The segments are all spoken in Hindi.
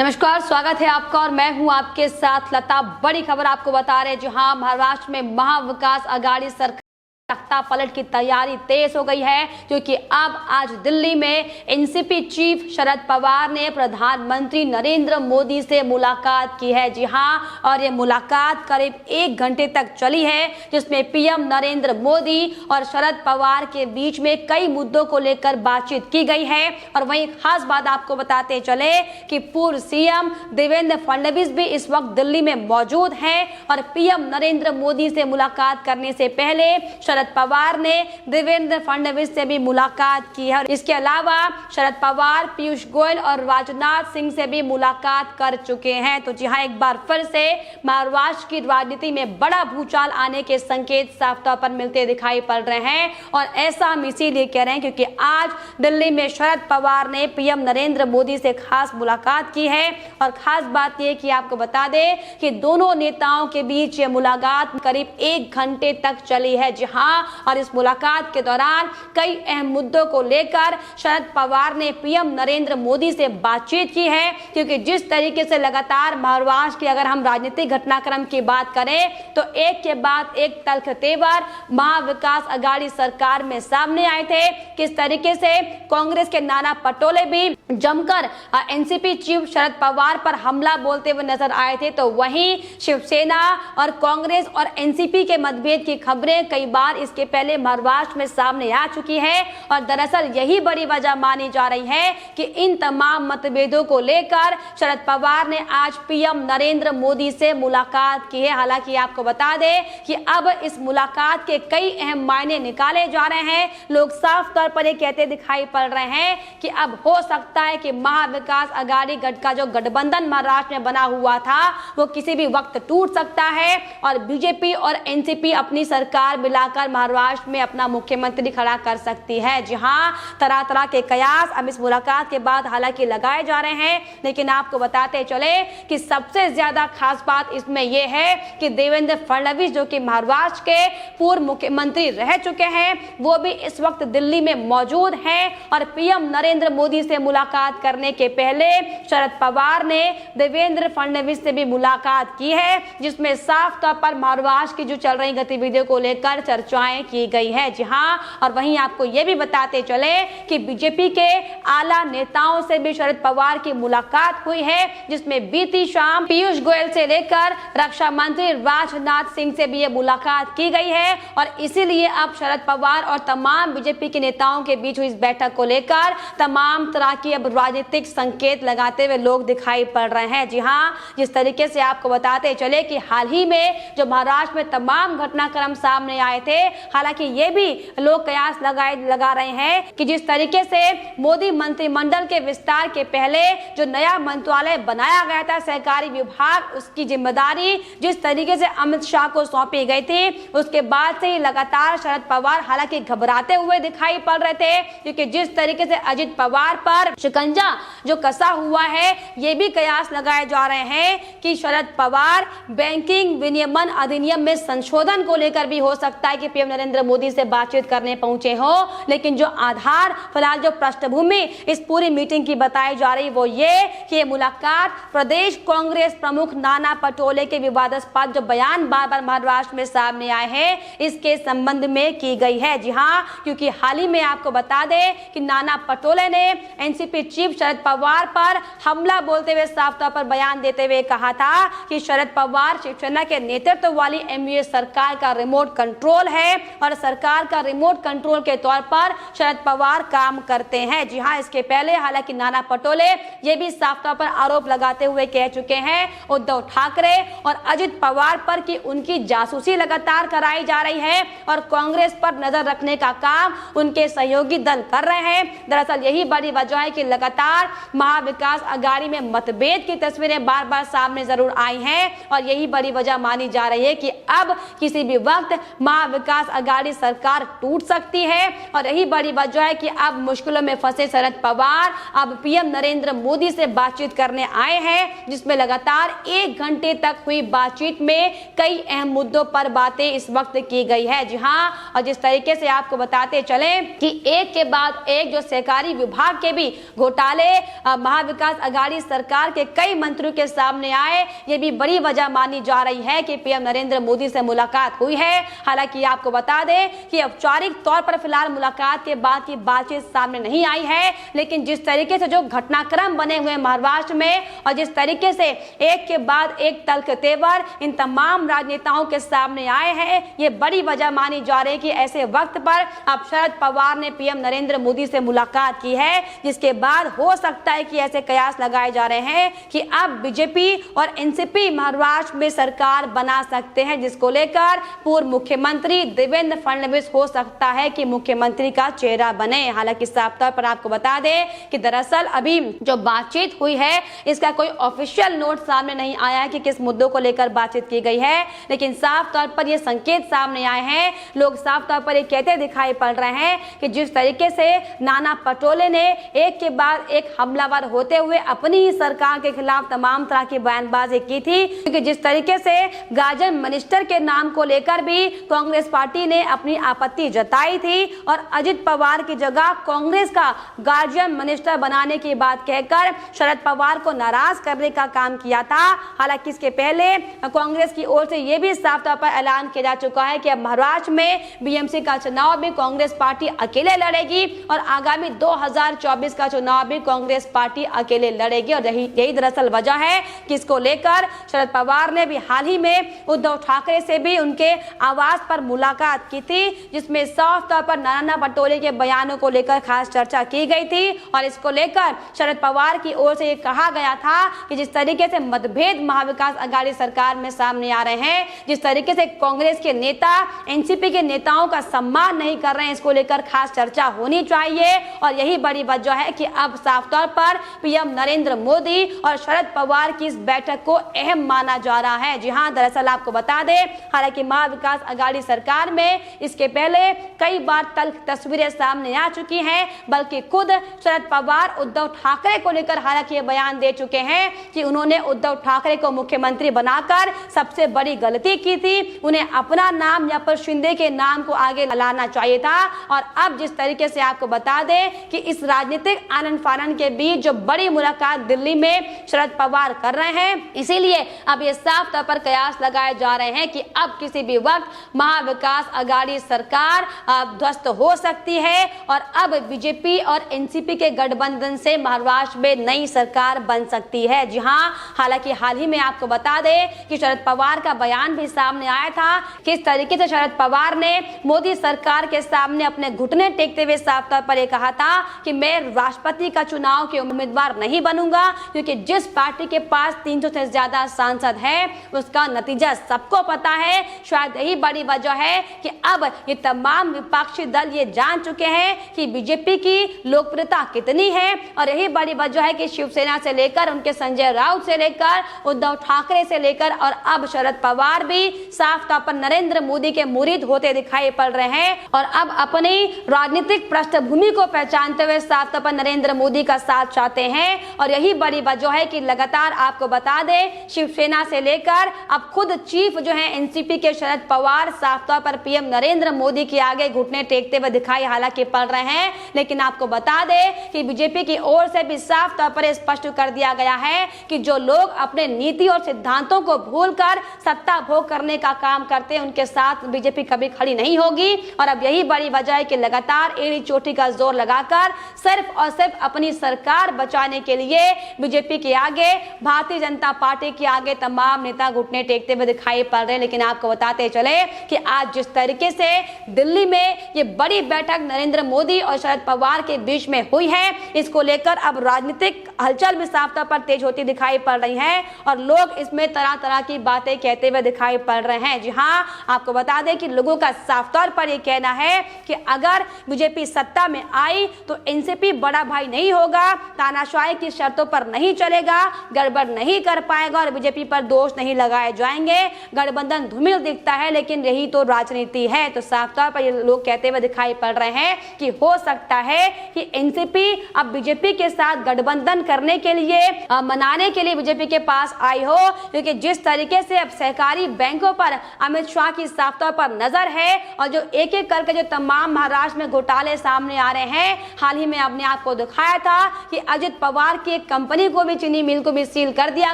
नमस्कार, स्वागत है आपका और मैं हूं आपके साथ लता। बड़ी खबर आपको बता रहे हैं, जहां महाराष्ट्र में महाविकास आघाड़ी सरकार तख्ता पलट की तैयारी तेज हो गई है, क्योंकि अब आज दिल्ली में एनसीपी चीफ शरद पवार ने प्रधानमंत्री नरेंद्र मोदी से मुलाकात की है। जी हां, और ये मुलाकात करीब 1 घंटे तक चली है, जिसमें पीएम नरेंद्र मोदी और शरद पवार के बीच में कई मुद्दों को लेकर बातचीत की गई है। और वहीं खास बात आपको बताते चले कि पूर्व सीएम देवेंद्र फडणवीस भी इस वक्त दिल्ली में मौजूद हैं और पीएम नरेंद्र मोदी से मुलाकात करने से पहले शरद पवार ने देवेंद्र फडणवीस से भी मुलाकात की है। और इसके अलावा शरद पवार पीयूष गोयल और राजनाथ सिंह से भी मुलाकात कर चुके हैं। तो जी हाँ, एक बार फिर से महाराष्ट्र की राजनीति में बड़ा भूचाल आने के संकेत साफ तौर पर मिलते दिखाई पड़ रहे हैं। और ऐसा हम इसीलिए कह रहे हैं क्योंकि आज दिल्ली में शरद पवार ने पीएम नरेंद्र मोदी से खास मुलाकात की है। और खास बात यह कि आपको बता दें कि दोनों नेताओं के बीच ये मुलाकात करीब 1 घंटे तक चली है। जी हाँ, और इस मुलाकात के दौरान कई अहम मुद्दों को लेकर शरद पवार ने पीएम नरेंद्र मोदी से बातचीत की है। क्योंकि जिस तरीके से लगातार महाराष्ट्र की अगर हम राजनीतिक घटनाक्रम की बात करें तो एक के बाद एक तल्ख तेवर महाविकास आघाड़ी सरकार में सामने आए थे। किस तरीके से कांग्रेस के नाना पटोले भी जमकर एनसीपी चीफ शरद पवार पर हमला बोलते हुए नजर आए थे, तो वहीं शिवसेना और कांग्रेस और एनसीपी के मतभेद की खबरें कई बार इसके पहले महाराष्ट्र में सामने आ चुकी है। और दरअसल यही बड़ी वजह मानी जा रही है कि इन तमाम मतभेदों को लेकर शरद पवार ने आज पीएम नरेंद्र मोदी से मुलाकात की है। हालांकि आपको बता दें कि अब इस मुलाकात के कई अहम मायने निकाले जा रहे हैं। लोग साफ तौर पर ये कहते दिखाई पड़ रहे हैं कि अब हो सकता है कि महाविकास आघाड़ी का जो गठबंधन महाराष्ट्र में बना हुआ था वो किसी भी वक्त टूट सकता है और बीजेपी और एनसीपी अपनी सरकार मिलाकर महाराष्ट्र में अपना मुख्यमंत्री खड़ा कर सकती है। जी हाँ, तरह तरह के कयास अब इस मुलाकात के बाद हालांकि लगाए जा रहे हैं, लेकिन आपको बताते चले कि सबसे ज्यादा खास बात इसमें यह है कि देवेंद्र फडणवीस जो कि महाराष्ट्र के पूर्व मुख्यमंत्री रह चुके हैं, वो भी इस वक्त दिल्ली में मौजूद हैं। और पीएम नरेंद्र मोदी से मुलाकात करने के पहले शरद पवार ने देवेंद्र फडणवीस से भी मुलाकात की है, जिसमें साफ तौर पर महाराष्ट्र की जो चल रही गतिविधियों को लेकर चर्चाएं की गई है। जी हाँ, और वहीं आपको ये भी बताते चले कि बीजेपी के आला नेताओं से भी शरद पवार की मुलाकात हुई है, जिसमें बीती शाम पीयूष गोयल से लेकर रक्षा मंत्री राजनाथ सिंह से भी ये मुलाकात की गई है। और इसीलिए अब शरद पवार और तमाम बीजेपी के नेताओं के बीच हुई इस बैठक को लेकर तमाम तरह की अब राजनीतिक संकेत लगाते हुए लोग दिखाई पड़ रहे हैं। जी हाँ, जिस तरीके से आपको बताते चले कि हाल ही में जो महाराष्ट्र में तमाम घटनाक्रम सामने आए थे, हालांकि ये भी लोग कयास लगा रहे हैं कि जिस तरीके से मोदी मंत्रिमंडल के विस्तार के पहले जो नया मंत्रालय बनाया गया था सहकारी विभाग, उसकी जिम्मेदारी जिस तरीके से अमित शाह को सौंपी गई थी, उसके बाद से ही लगातार शरद पवार हालांकि घबराते हुए दिखाई पड़ रहे थे। क्योंकि जिस तरीके से अजित पवार पर शिकंजा जो कसा हुआ है, ये भी कयास लगाए जा रहे हैं कि शरद पवार बैंकिंग विनियमन अधिनियम में संशोधन को लेकर भी हो सकता है कि पीएम नरेंद्र मोदी से बातचीत करने पहुंचे हो। लेकिन जो आधार फिलहाल जो पृष्ठभूमि इस पूरी मीटिंग की बताई जा रही वो ये कि ये मुलाकात प्रदेश कांग्रेस प्रमुख नाना पटोले के विवादास्पद जो बयान बार बार महाराष्ट्र में सामने आए हैं, इसके संबंध में की गई है। जी हाँ, क्योंकि हाल ही में आपको बता दें कि नाना पटोले ने एनसीपी चीफ शरद पवार पर हमला बोलते हुए साफ तौर पर बयान देते हुए कहा था कि शरद पवार शिवसेना के नेतृत्व वाली एमयूए सरकार का रिमोट कंट्रोल है और सरकार का रिमोट कंट्रोल के तौर पर शरद पवार काम करते हैं। जी हाँ, इसके पहले हालांकि नाना पटोले ये भी साफ तौर पर आरोप लगाते हुए कह चुके हैं उद्धव ठाकरे और अजित पवार पर कि उनकी जासूसी लगातार कराई जा रही है और कांग्रेस पर नजर रखने का काम उनके सहयोगी दल कर रहे हैं। दरअसल यही बड़ी वजह है कि लगातार महाविकास आघाड़ी में मतभेद की तस्वीरें बार बार सामने जरूर आई हैं और यही बड़ी वजह मानी जा रही है कि अब किसी भी वक्त महाविकास आघाड़ी सरकार टूट सकती है। और यही बड़ी वजह है कि अब मुश्किलों में फंसे शरद पवार अब पीएम नरेंद्र मोदी से बातचीत करने आए हैं, जिसमें लगातार 1 घंटे तक हुई बातचीत में कई अहम मुद्दों पर बातें इस वक्त की गई है। जी हाँ, और जिस तरीके से आपको बताते चले कि एक के बाद एक जो सहकारी विभाग के भी घोटाले महाविकास आघाड़ी सरकार के कई मंत्रियों के सामने आए, ये भी बड़ी वजह मानी जा रही है कि पीएम नरेंद्र मोदी से मुलाकात हुई है। हालांकि आपको बता दें कि औपचारिक तौर पर फिलहाल मुलाकात के बाद की बातचीत सामने नहीं आई है, लेकिन जिस तरीके से जो घटनाक्रम बने हुए महाराष्ट्र में और जिस तरीके से एक के बाद एक तल्ख तेवर इन तमाम राजनेताओं के सामने आए हैं, ये बड़ी वजह मानी जा रही है कि ऐसे वक्त पर अब शरद पवार ने पीएम नरेंद्र मोदी से मुलाकात की है, जिसके बाद हो सकता है कि ऐसे कयास लगाए जा रहे हैं कि अब बीजेपी और एनसीपी महाराष्ट्र में सरकार बना सकते हैं, जिसको लेकर पूर्व मुख्यमंत्री देवेंद्र फडणवीस हो सकता है कि मुख्यमंत्री का चेहरा बने। हालांकि साफ तौर पर आपको बता दें कि दरअसल अभी जो बातचीत हुई है इसका कोई ऑफिशियल नोट सामने नहीं आया है कि किस मुद्दों को लेकर बातचीत की गई है, लेकिन साफ तौर पर ये संकेत सामने आए हैं। लोग साफ तौर पर ये कहते दिखाई पड़ रहे हैं कि जिस तरीके से नाना पटोले ने एक के बाद एक हमलावर होते हुए अपनी ही सरकार के खिलाफ तमाम तरह की बयानबाजी की थी, क्योंकि जिस तरीके से गार्जियन मिनिस्टर के नाम को लेकर भी कांग्रेस पार्टी ने अपनी आपत्ति जताई थी और अजित पवार की जगह कांग्रेस का गार्जियन मिनिस्टर बनाने की बात कहकर शरद पवार को नाराज करने का काम किया था। हालांकि इसके पहले कांग्रेस की ओर से यह भी साफ तौर पर ऐलान किया जा चुका है कि अब महाराष्ट्र में बीएमसी का चुनाव भी कांग्रेस पार्टी अकेले लड़ेगी और आगामी 2024 का चुनाव भी कांग्रेस पार्टी अकेले लड़ेगी। और यही दरअसल वजह है कि इसको लेकर शरद पवार ने भी हाल ही में उद्धव ठाकरे से भी उनके आवास पर मुलाकात की थी, जिसमें साफ तौर पर नाना पटोले के बयानों को लेकर खास चर्चा की गई थी। और इसको लेकर शरद पवार की ओर से ये कहा गया था कि जिस तरीके से मतभेद महाविकास आघाड़ी सरकार में सामने आ रहे हैं, जिस तरीके से कांग्रेस के नेता एनसीपी के नेताओं का सम्मान नहीं कर रहे हैं, इसको लेकर खास चर्चा होनी चाहिए। और यही बड़ी वजह है कि अब साफ तौर पर पीएम नरेंद्र मोदी और शरद पवार की इस बैठक को अहम माना जा रहा है। जी हां, दरअसल आपको बता दें, हालांकि महाविकास आघाड़ी सरकार में इसके पहले कई बार तल्ख तस्वीरें सामने आ चुकी हैं, बल्कि खुद शरद पवार उद्धव ठाकरे को लेकर हालांकि ये बयान दे चुके हैं कि उन्होंने उद्धव ठाकरे को मुख्यमंत्री बनाकर सबसे बड़ी गलती की थी, उन्हें अपना नाम या पर शिंदे के नाम को आगे लाना चाहिए था। और अब जिस तरीके से आपको बता दें कि इस राजनीतिक आनन फानन के बीच जो बड़ी मुलाकात दिल्ली में शरद पवार कर रहे हैं, इसीलिए अब ये साफ तौर पर कयास लगाए जा रहे हैं कि अब किसी भी वक्त महाविकास आघाड़ी सरकार ध्वस्त हो सकती है और अब बीजेपी और एनसीपी के गठबंधन से महाराष्ट्र में नई सरकार बन सकती है। जी हां, हालांकि हाल ही में आपको बता दें कि शरद पवार का बयान भी सामने आया था, किस तरीके से शरद पवार ने मोदी सरकार के सामने अपने घुटने टेकते हुए साफ तौर पर कहा था कि मैं राष्ट्रपति का चुनाव के उम्मीदवार नहीं बनूंगा, क्योंकि जिस पार्टी के पास 300 से ज्यादा सांसद है उसका नतीजा सबको पता है। शायद यही बड़ी वजह है कि अब ये तमाम विपक्षी दल ये जान चुके हैं कि बीजेपी की लोकप्रियता कितनी है, और यही बड़ी वजह है कि शिवसेना से लेकर उनके संजय राउत से लेकर उद्धव ठाकरे से लेकर और अब शरद पवार भी साफ तौर पर नरेंद्र मोदी के मुरीद होते दिखाई पड़ रहे हैं और अब अपनी राजनीतिक पृष्ठभूमि को पहचानते हुए साफ तौर पर नरेंद्र मोदी का साथ चाहते हैं। और यही बड़ी वजह है कि लगातार आपको बता दें, शिवसेना से लेकर अब खुद चीफ जो है एनसीपी के शरद पवार साफ तौर पर पीएम नरेंद्र मोदी के आगे घुटने टेकते हुए दिखाई हालांकि पड़ रहे हैं, लेकिन आपको बता दें कि बीजेपी की ओर से भी साफ तौर पर स्पष्ट कर दिया गया है कि जो लोग अपने नीति और सिद्धांतों को भूलकर सत्ता भोग करने का काम करते हैं, उनके साथ बीजेपी कभी खड़ी नहीं होगी। और अब यही बड़ी वजह है कि लगातार एड़ी चोटी का जोर लगाकर सिर्फ और सिर्फ अपनी सरकार बचाने के लिए बीजेपी के आगे, भारतीय जनता पार्टी के आगे तमाम नेता घुटने टेकते हुए दिखाई पड़ रहे हैं। लेकिन आपको बताते चले कि आज जिस तरीके से दिल्ली में ये बड़ी बैठक नरेंद्र मोदी और शरद पवार के बीच में हुई है, इसको लेकर अब राजनीतिक हलचल भी साफ तौर पर तेज होती दिखाई पड़ रही है और लोग इसमें तरह तरह की बातें कहते हुए दिखाई पड़ रहे हैं। जी हाँ, आपको बता दें कि लोगों का साफ तौर पर यह कहना है कि अगर बीजेपी सत्ता में आई तो एनसीपी बड़ा भाई नहीं होगा, तानाशाही की शर्तों पर नहीं चलेगा, गड़बड़ नहीं कर पाएगा और बीजेपी पर दोष नहीं लगाए जाएंगे। गठबंधन धूमिल दिखता है, लेकिन यही तो राजनीति है। तो साफ तौर पर ये लोग कहते हुए दिखाई पड़ रहे हैं कि हो सकता है कि एनसीपी अब बीजेपी के साथ गठबंधन करने के लिए मनाने के लिए बीजेपी के पास आई हो, क्योंकि जिस तरीके से अब सहकारी बैंकों पर अमित शाह की साफ तौर पर नजर है और जो एक एक करके जो तमाम महाराष्ट्र में घोटाले सामने आ रहे हैं, हाल ही में आपने आपको दिखाया था कि अजित पवार की एक कंपनी को भी, चीनी मिल को भी सील कर दिया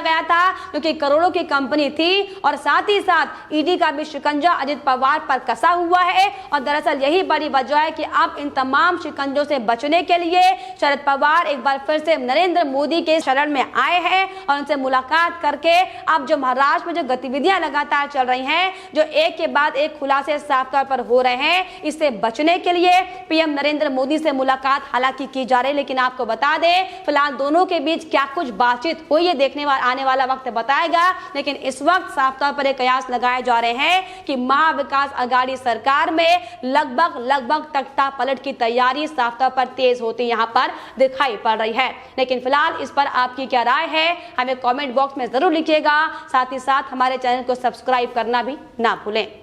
गया था, क्योंकि करोड़ों की कंपनी थी और साथ ही साथ ईडी का भी शिकंजा अजित पवार पर कसा हुआ है। और दरअसल यही बड़ी वजह है कि अब इन तमाम शिकंजों से बचने के लिए शरद पवार एक बार फिर से नरेंद्र मोदी के शरण में आए हैं और उनसे मुलाकात करके अब जो महाराष्ट्र में जो गतिविधियां लगातार चल रही हैं, जो एक के बाद एक खुलासे साफ तौर पर हो रहे हैं, इससे बचने के लिए पीएम नरेंद्र मोदी से मुलाकात हालांकि की जा रही है। लेकिन आपको बता दें, फिलहाल दोनों के बीच क्या कुछ बातचीत हुई है देखने आने वाला वक्त बताएगा। लेकिन इस वक्त साफ तौर पर एक कयास लगाए जा रहे हैं कि महाविकास अघाड़ी सरकार में लगभग तख्ता पलट की तैयारी साफ तौर पर तेज होती यहां पर दिखाई पड़ रही है। लेकिन फिलहाल इस पर आपकी क्या राय है, हमें कमेंट बॉक्स में जरूर लिखिएगा। साथ ही साथ हमारे चैनल को सब्सक्राइब करना भी ना भूलें।